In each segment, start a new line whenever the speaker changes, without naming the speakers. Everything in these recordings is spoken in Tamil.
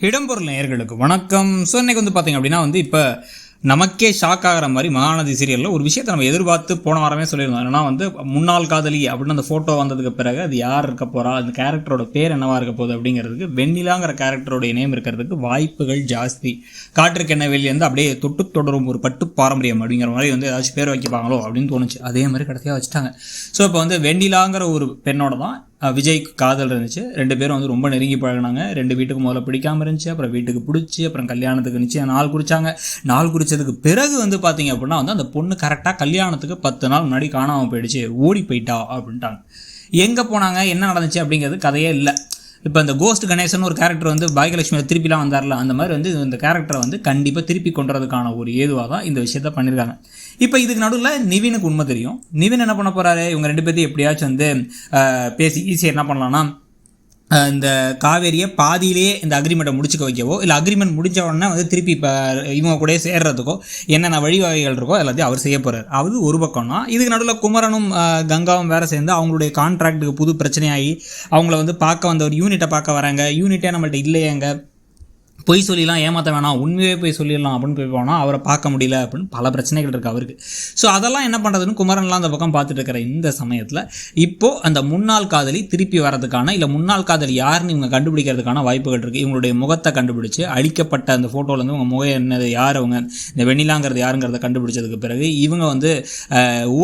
இடம்பொருள் நேயர்களுக்கு வணக்கம். ஸோ இன்னைக்கு பார்த்தீங்க அப்படின்னா இப்போ நமக்கே ஷாக் ஆகிற மாதிரி மகாநதி சீரியலில் ஒரு விஷயத்தை நம்ம எதிர்பார்த்து போன வாரமே சொல்லியிருந்தோம். என்னன்னா முன்னாள் காதலி அப்படின்னு அந்த ஃபோட்டோ வந்ததுக்கு பிறகு அது யார் இருக்க போகிறா, அந்த கேரக்டரோட பேர் என்னவா இருக்க போகுது அப்படிங்கிறதுக்கு வெண்ணிலாங்கிற கேரக்டரோட நேம் இருக்கிறதுக்கு வாய்ப்புகள் ஜாஸ்தி. காற்றுக்கு என்ன வெளியே அப்படியே தொட்டு தொடரும் ஒரு பட்டு பாரம்பரியம் அப்படிங்கிற மாதிரி ஏதாச்சும் பேர் வைக்கப்பாங்களோ அப்படின்னு தோணுச்சு. அதே மாதிரி கடைசியாக வச்சுட்டாங்க. ஸோ இப்போ வெண்ணிலாங்கிற ஒரு பெண்ணோட தான் விஜய்க்கு காதல் இருந்துச்சு. ரெண்டு பேரும் ரொம்ப நெருங்கி பழகினாங்க. ரெண்டு வீட்டுக்கு முதல்ல பிடிக்காமல் இருந்துச்சு, அப்புறம் வீட்டுக்கு பிடிச்சி, அப்புறம் கல்யாணத்துக்கு நிச்சயம் நாள் குறிச்சாங்க. நாள் குறிச்சதுக்கு பிறகு பார்த்தீங்க அப்படின்னா அந்த பொண்ணு கரெக்டாக கல்யாணத்துக்கு 10 நாள் முன்னாடி காணாமல் போயிடுச்சு, ஓடி போயிட்டா அப்படின்ட்டாங்க. எங்கே போனாங்க, என்ன நடந்துச்சு அப்படிங்கிறது கதையே இல்லை. இப்போ இந்த கோஸ்ட் கணேசன் ஒரு கேரக்டர் பாகியலட்சுமியில் திருப்பிலாம் வந்தார்ல, அந்த மாதிரி இந்த கேரக்டரை கண்டிப்பாக திருப்பி கொண்டுறதுக்கான ஒரு ஏதுவாக தான் இந்த விஷயத்த பண்ணியிருக்காங்க. இப்போ இதுக்கு நடுவில் நிவினுக்கு உண்மை தெரியும். நிவின் என்ன பண்ண போகிறாரு, இவங்க ரெண்டு பேர்த்தையும் எப்படியாச்சும் பேசி ஈஸியாக என்ன பண்ணலான்னா இந்த காவேரியை பாதியிலேயே இந்த அக்ரிமெண்ட்டை முடிச்சுக்க வைக்கவோ, இல்லை அக்ரிமெண்ட் முடிஞ்ச உடனே திருப்பி இப்போ இவங்க கூட சேர்றதுக்கோ என்னென்ன வழிவகைகள் இருக்கோ எல்லாத்தையும் அவர் செய்ய போகிறார். அது ஒரு பக்கம்னா, இதுக்கு நடுவில் குமரனும் கங்காவும் வேறு சேர்ந்து அவங்களுடைய கான்ட்ராக்டுக்கு புது பிரச்சனையாகி அவங்கள பார்க்க வந்த ஒரு யூனிட்டை பார்க்க வராங்க. யூனிட்டே நம்மள்ட்ட இல்லையேங்க, பொய் சொல்லிடலாம், ஏமாற்ற வேணாம், உண்மையே போய் சொல்லிடலாம் அப்படின்னு போய் போனால் அவரை பார்க்க முடியல அப்படின்னு பல பிரச்சனைகள் இருக்குது அவருக்கு. ஸோ அதெல்லாம் என்ன பண்ணுறதுன்னு குமரன்லாம் அந்த பக்கம் பார்த்துட்டு இருக்கிற இந்த சமயத்தில் இப்போது அந்த முன்னாள் காதலி திருப்பி வரதுக்கான, இல்லை முன்னாள் காதலி யாருன்னு இவங்க கண்டுபிடிக்கிறதுக்கான வாய்ப்புகள் இருக்குது. இவங்களுடைய முகத்தை கண்டுபிடிச்சி அழிக்கப்பட்ட அந்த ஃபோட்டோலேருந்து உங்கள் முகம் என்னது, யார் அவங்க, இந்த வெண்ணிலாங்கிறது யாருங்கிறத கண்டுபிடிச்சதுக்கு பிறகு இவங்க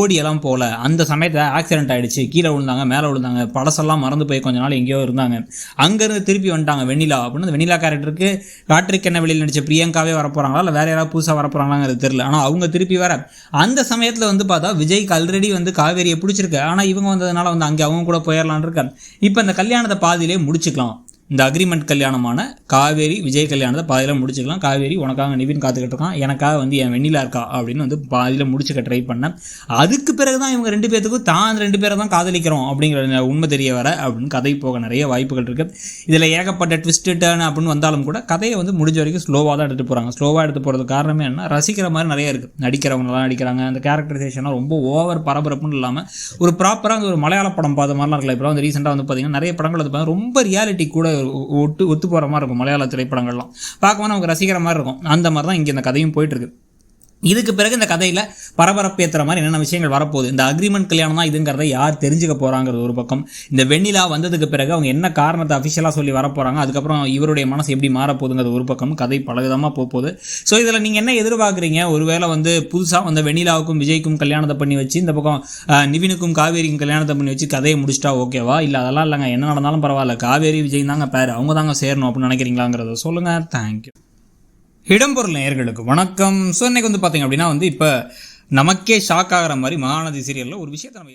ஓடியெல்லாம் போகல, அந்த சமயத்தில் ஆக்சிடென்ட் ஆகிடுச்சு, கீழே விழுந்தாங்க, மேலே விழுந்தாங்க, படசெல்லாம் மறந்து போய் கொஞ்ச நாள் எங்கேயோ இருந்தாங்க, அங்கேருந்து திருப்பி வந்துட்டாங்க வெண்ணிலா அப்படின்னு. அந்த வெண்ணிலா கேரக்டருக்கு காற்றுக்கு என்ன வெளியில் நடிச்ச பிரியங்காவே வரப்போறாங்களா, இல்லை வேற யாராவது புதுசாக வரப்போறாங்களாங்கிறது தெரியல. ஆனால் அவங்க திருப்பி வர அந்த சமயத்தில் பார்த்தா விஜய்க்கு ஆல்ரெடி காவேரியை பிடிச்சிருக்கு. ஆனால் இவங்க வந்ததுனால அங்கே அவங்க கூட போயிடலான் இருக்காரு. இப்போ இந்த கல்யாணத்தை பாதியிலே முடிச்சுக்கலாம். இந்த அக்ரிமெண்ட் கல்யாணமான காவேரி விஜய் கல்யாணத்தை பாதியில் முடிச்சுக்கலாம். காவேரி உனக்காக நிவின் காத்துக்கிட்டு இருக்கான், எனக்காக என் வெண்ணிலா இருக்கா அப்படின்னு பாதியில் முடிச்சுக்க ட்ரை பண்ணேன். அதுக்கு பிறகு தான் இவங்க ரெண்டு பேர்த்துக்கும் தான் ரெண்டு பேரை தான் காதலிக்கிறோம் அப்படிங்கிற உண்மை தெரிய வர அப்படின்னு கதை போக நிறைய வாய்ப்புகள் இருக்குது. இதில் ஏகப்பட்ட ட்விஸ்ட் டர்ன் அப்படின்னு வந்தாலும் கூட கதையை முடிஞ்ச வரைக்கும் ஸ்லோவாக தான் எடுத்துகிட்டு போகிறாங்க. ஸ்லோவாக எடுத்து போகிறதுக்கு காரணமே என்ன, ரசிக்கிற மாதிரி நிறைய இருக்குது. நடிக்கிறவங்களாம் நடிக்கிறாங்க, அந்த கேரக்டரைசேஷனாக ரொம்ப ஓவர் பரபரப்புன்னு இல்லாமல் ஒரு ப்ராப்பராக ஒரு மலையாள படம் பார்த்த மாதிரிலாம் இருக்கலாம். இப்போ ரீசெண்டாக பார்த்தீங்கன்னா நிறைய படங்கள் ரொம்ப ரியாலிட்டி கூட ஒத்து போகிற மாதிரி இருக்கும். மலையாள திரைப்படங்கள்லாம் பார்க்கும்போது நமக்கு ரசிக்கிற மாதிரி இருக்கும். அந்த மாதிரி தான் இங்கே இந்த கதையும் போயிட்டுருக்கு. இதுக்கு பிறகு இந்த கதையில் பரபரப்பு ஏற்றுற மாதிரி என்னென்ன விஷயங்கள் வரப்போகுது, இந்த அக்ரிமெண்ட் கல்யாணம் தான் இதுங்கிறத யார் தெரிஞ்சுக்க போகிறாங்கிறது ஒரு பக்கம். இந்த வெண்ணிலா வந்ததுக்கு பிறகு அவங்க என்ன காரணத்தை அஃபிஷியலாக சொல்லி வரப்போகிறாங்க, அதுக்கப்புறம் இவருடைய மனசு எப்படி மாறப்போகுதுங்கிறது ஒரு பக்கம். கதை பலவிதமாக போகுது. ஸோ இதில் நீங்கள் என்ன எதிர்பார்க்குறீங்க, ஒருவேளை புதுசாக வெண்ணிலாவுக்கும் விஜய்க்கும் கல்யாணத்தை பண்ணி வச்சு இந்த பக்கம் நிவினுக்கும் காவேரிக்கும் கல்யாணத்தை பண்ணி வச்சு கதையை முடிச்சிட்டா ஓகேவா, இல்லை அதெல்லாம் இல்லைங்க என்ன நடந்தாலும் பரவாயில்ல, காவேரி விஜய் தாங்க பேர், அவங்க தாங்க சேரணும் அப்படின்னு நினைக்கிறீங்களாங்கிறத சொல்லுங்கள். தேங்க்யூ. இடம்பொருள் நேயர்களுக்கு வணக்கம். ஸோ இன்னைக்கு பார்த்தீங்க அப்படின்னா இப்போ நமக்கே ஷாக் ஆகிற மாதிரி மகாநதி சீரியலில் ஒரு விஷயத்தை நம்ம